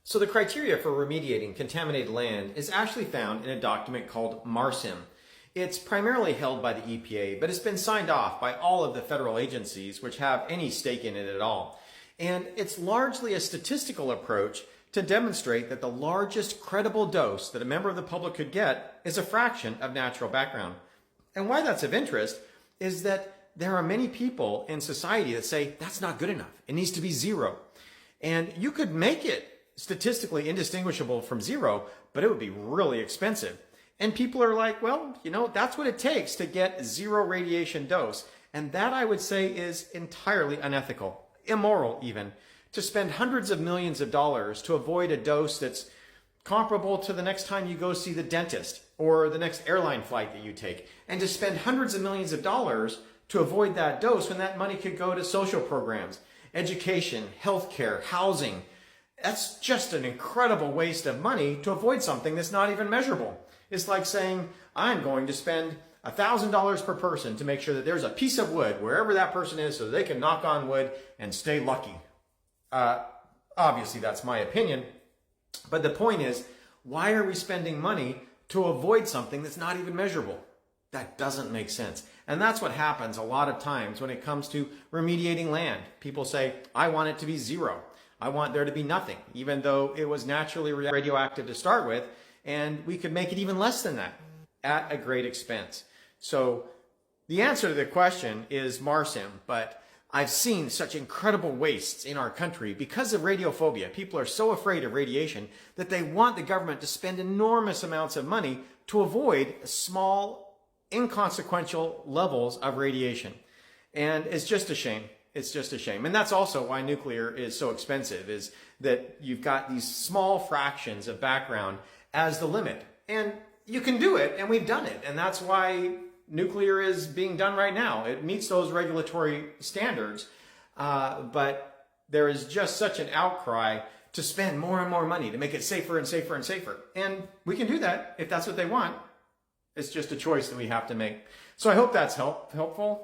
So the criteria for remediating contaminated land is actually found in a document called MARSIM. It's primarily held by the EPA, but it's been signed off by all of the federal agencies which have any stake in it at all. And it's largely a statistical approach to demonstrate that the largest credible dose that a member of the public could get is a fraction of natural background. And why that's of interest is that there are many people in society that say that's not good enough. It needs to be zero. And you could make it statistically indistinguishable from zero, but it would be really expensive. And people are like, well, that's what it takes to get zero radiation dose. And that, I would say, is entirely unethical, immoral even, to spend hundreds of millions of dollars to avoid a dose that's comparable to the next time you go see the dentist or the next airline flight that you take, and to spend hundreds of millions of dollars to avoid that dose when that money could go to social programs, education, healthcare, housing. That's just an incredible waste of money to avoid something that's not even measurable. It's like saying, I'm going to spend $1,000 per person to make sure that there's a piece of wood wherever that person is so they can knock on wood and stay lucky. Obviously, that's my opinion. But the point is, why are we spending money to avoid something that's not even measurable? That doesn't make sense. And that's what happens a lot of times when it comes to remediating land. People say, I want it to be zero. I want there to be nothing, even though it was naturally radioactive to start with, and we could make it even less than that at a great expense. So the answer to the question is MARSIM, but I've seen such incredible wastes in our country because of radiophobia. People are so afraid of radiation that they want the government to spend enormous amounts of money to avoid small, inconsequential levels of radiation. And it's just a shame. It's just a shame. And that's also why nuclear is so expensive, is that you've got these small fractions of background as the limit. And you can do it, and we've done it. And that's why nuclear is being done right now. It meets those regulatory standards, but there is just such an outcry to spend more and more money to make it safer and safer and safer. And we can do that if that's what they want. It's just a choice that we have to make. So I hope that's helpful.